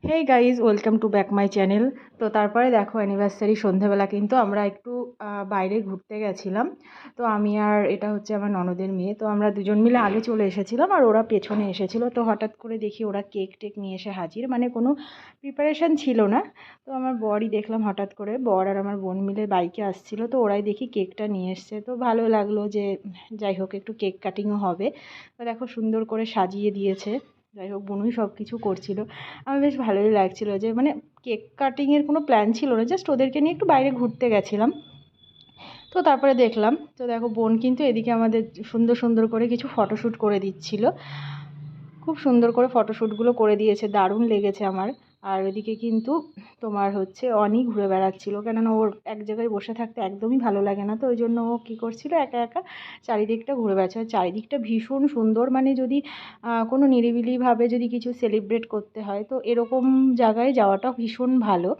Hey guys, welcome to back my channel. তো তারপরে দেখো অ্যানিভার্সারি সন্ধেবেলা কিন্তু আমরা একটু বাইরে ঘুরতে গেছিলাম। তো আমি আর এটা হচ্ছে আমার ননদের মেয়ে, তো আমরা দুজন মিলে আগে চলে এসেছিলাম আর ওরা পেছনে এসেছিলো। তো হঠাৎ করে দেখি ওরা কেক টেক নিয়ে এসে হাজির, মানে কোনো প্রিপারেশান ছিল না। তো আমার বরই দেখলাম হঠাৎ করে, বর আর আমার বোন মিলে বাইকে আসছিলো, তো ওরাই দেখি কেকটা নিয়ে এসছে। তো ভালো লাগলো যে যাই হোক একটু কেক কাটিংও হবে। তো দেখো সুন্দর করে সাজিয়ে দিয়েছে। যাই হোক বোনই সব কিছু করছিল। আমার বেশ ভালোই লাগছিলো যে মানে কেক কাটিংয়ের কোনো প্ল্যান ছিল না, জাস্ট ওদেরকে নিয়ে একটু বাইরে ঘুরতে গেছিলাম। তো তারপরে দেখলাম, তো দেখো বোন কিন্তু এদিকে আমাদের সুন্দর সুন্দর করে কিছু ফটোশ্যুট করে দিচ্ছিল। খুব সুন্দর করে ফটোশ্যুটগুলো করে দিয়েছে, দারুণ লেগেছে আমার। আর ওইদিকে কিন্তু তোমার হচ্ছে অনি ঘুরে বেড়াচ্ছিলো, কেননা ওর এক জায়গায় বসে থাকতে একদমই ভালো লাগে না। তো ওই জন্য ও কী করছিল, একা একা চারিদিকটা ঘুরে বেড়াচ্ছে। আর চারিদিকটা ভীষণ সুন্দর, মানে যদি কোনো নিরিবিলিভাবে যদি কিছু সেলিব্রেট করতে হয় তো এরকম জায়গায় যাওয়াটা ভীষণ ভালো,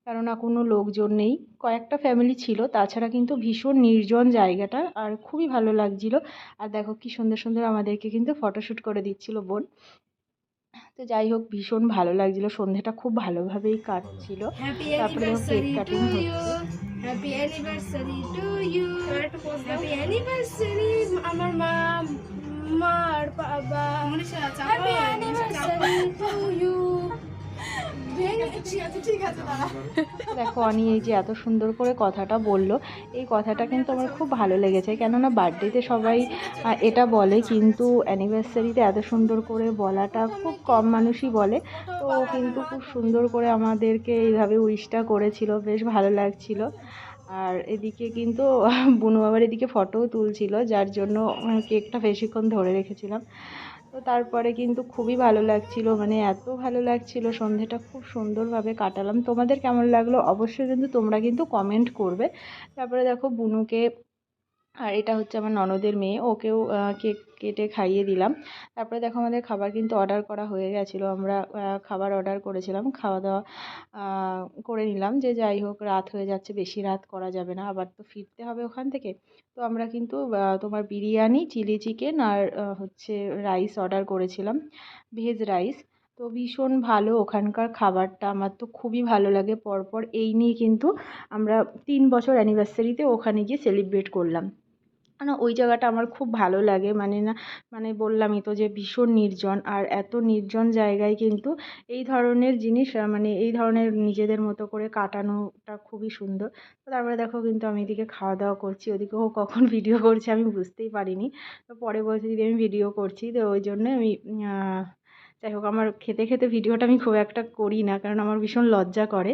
কেননা কোনো লোকজন নেই, কয়েকটা ফ্যামিলি ছিল, তাছাড়া কিন্তু ভীষণ নির্জন জায়গাটা আর খুবই ভালো লাগছিলো। আর দেখো কি সুন্দর সুন্দর আমাদেরকে কিন্তু ফটোশ্যুট করে দিচ্ছিল বোন। তো যাই হোক ভীষণ ভালো লাগছিলো, সন্ধ্যেটা খুব ভালোভাবেই কাটছিল। তারপরে দেখো কেক কাটিং হচ্ছে। Happy anniversary to you, happy anniversary আমার মা মার বাবা, হ্যাপি অ্যানিভার্সারি টু ইউ। দেখো অনি এই যে এত সুন্দর করে কথাটা বলল, এই কথাটা কিন্তু আমার খুব ভালো লেগেছে, কেননা বার্থডেতে সবাই এটা বলে, কিন্তু অ্যানিভার্সারিতে এত সুন্দর করে বলাটা খুব কম মানুষই বলে। তো ও কিন্তু খুব সুন্দর করে আমাদেরকে এইভাবে উইশটা করেছিল, বেশ ভালো লাগছিল। আর এদিকে কিন্তু বুনু আবার এদিকে ফটোও তুলছিল, যার জন্য কেকটা বেশিক্ষণ ধরে রেখেছিলাম। তো তারপরে কিন্তু খুবই ভালো লাগছিল, মানে এত ভালো লাগছিল, সন্ধেটা খুব সুন্দরভাবে কাটালাম। তোমাদের কেমন লাগলো অবশ্যই কিন্তু তোমরা কিন্তু কমেন্ট করবে। তারপরে দেখো বুনুকে, আর এটা হচ্ছে আমার ননদের মেয়ে, ওকেও কেক কেটে খাইয়ে দিলাম। তারপরে দেখো আমাদের খাবার কিন্তু অর্ডার করা হয়ে গেছিলো, আমরা খাবার অর্ডার করেছিলাম, খাওয়া দাওয়া করে নিলাম। যে যাই হোক রাত হয়ে যাচ্ছে, বেশি রাত করা যাবে না, আবার তো ফিরতে হবে ওখান থেকে। তো আমরা কিন্তু তোমার বিরিয়ানি, চিলি চিকেন আর হচ্ছে রাইস অর্ডার করেছিলাম, ভেজ রাইস। তো ভীষণ ভালো ওখানকার খাবারটা, আমার তো খুবই ভালো লাগে। পরপর এই নিয়ে কিন্তু আমরা 3 বছর অ্যানিভার্সারিতে ওখানে গিয়ে সেলিব্রেট করলাম। না ওই জায়গাটা আমার খুব ভালো লাগে, মানে না, মানে বললামই তো যে ভীষণ নির্জন, আর এত নির্জন জায়গায় কিন্তু এই ধরনের জিনিস মানে এই ধরনের নিজেদের মতো করে কাটানোটা খুবই সুন্দর। তো তারপরে দেখো কিন্তু আমি এদিকে খাওয়া দাওয়া করছি, ওদিকে ও কখন ভিডিও করছে আমি বুঝতেই পারিনি। তো পরে বলছে দিদি আমি ভিডিও করছি, তো ওই জন্য আমি যাই হোক আমার খেতে খেতে ভিডিওটা আমি খুব একটা করি না, কারণ আমার ভীষণ লজ্জা করে।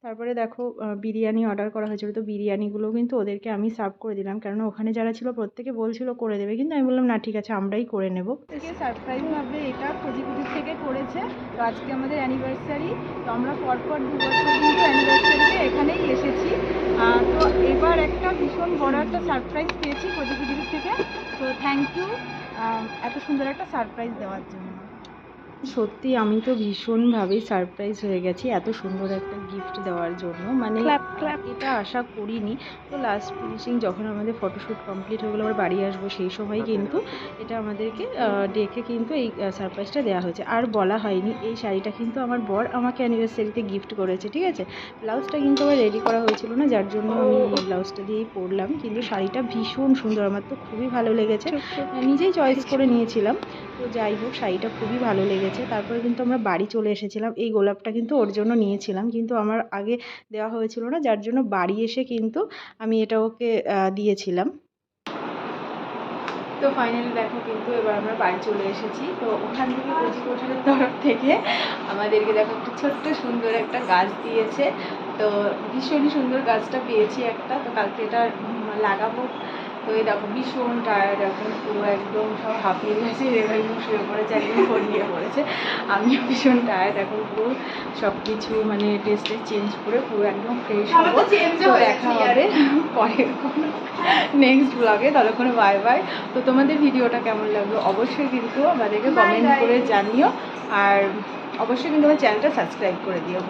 তারপরে দেখো বিরিয়ানি অর্ডার করা হয়েছিল, তো বিরিয়ানিগুলো কিন্তু ওদেরকে আমি সার্ভ করে দিলাম, কেননা ওখানে যারা ছিল প্রত্যেকে বলছিল করে দেবে, কিন্তু আমি বললাম না ঠিক আছে আমরাই করে নেব। থেকে সারপ্রাইজভাবে এটা কোজিকুটির থেকে করেছে। তো আজকে আমাদের অ্যানিভার্সারি, তো আমরা পরপর 2 বছর কিন্তু অ্যানিভার্সারিতে এখানেই এসেছি। তো এবার একটা ভীষণ বড় একটা সারপ্রাইজ পেয়েছি কোজিকুটির থেকে। তো থ্যাংক ইউ এত সুন্দর একটা সারপ্রাইজ দেওয়ার জন্য। সত্যি আমি তো ভীষণভাবেই সারপ্রাইজ হয়ে গেছি এত সুন্দর একটা গিফট দেওয়ার জন্য, মানে এটা আশা করিনি। তো লাস্ট ফিনিশিং যখন আমাদের ফটোশ্যুট কমপ্লিট হয়ে গেলো, আবার বাড়ি আসবো, সেই সময় কিন্তু এটা আমাদেরকে ডেকে কিন্তু এই সারপ্রাইজটা দেওয়া হয়েছে। আর বলা হয়নি, এই শাড়িটা কিন্তু আমার বর আমাকে অ্যানিভার্সারিতে গিফট করেছে, ঠিক আছে। ব্লাউজটা কিন্তু আমার রেডি করা হয়েছিল না, যার জন্য আমি এই ব্লাউজটা দিয়েই পরলাম, কিন্তু শাড়িটা ভীষণ সুন্দর, আমার তো খুবই ভালো লেগেছে, নিজেই চয়েস করে নিয়েছিলাম। তো যাই হোক শাড়িটা খুবই ভালো লেগেছে। তারপরে কিন্তু আমরা বাড়ি চলে এসেছিলাম, এই গোলাপটা কিন্তু ওর জন্য নিয়েছিলাম, কিন্তু আমার আগে দেওয়া হয়েছিল না, যার জন্য বাড়ি এসে কিন্তু আমি এটা ওকে দিয়েছিলাম। তো ফাইনালি দেখো কিন্তু এবার আমরা বাড়ি চলে এসেছি। তো ওখান থেকে কচি কোঠারের তরফ থেকে আমাদেরকে দেখো একটা ছোট্ট সুন্দর একটা গাছ দিয়েছে। তো ভীষণই সুন্দর গাছটা পেয়েছি একটা, তো কালকে এটা লাগাবো। তো এই দেখো ভীষণ টায়ার্ড এখন, পুরো একদম সব হাঁপিয়ে গেছে, একদম শুয়ে পড়েছে, একদম ঘুমিয়ে পড়েছে। আমিও ভীষণ টায়ার্ড এখন, পুরো সব কিছু মানে টেস্টে চেঞ্জ করে পুরো একদম ফ্রেশ হবো। তো দেখা হবে পরের কোনো নেক্সট ব্লগে, ততক্ষণে বাই বাই। তো তোমাদের ভিডিওটা কেমন লাগলো অবশ্যই কিন্তু আমাদেরকে কমেন্ট করে জানিও, আর অবশ্যই কিন্তু আমার চ্যানেলটা সাবস্ক্রাইব করে দিও।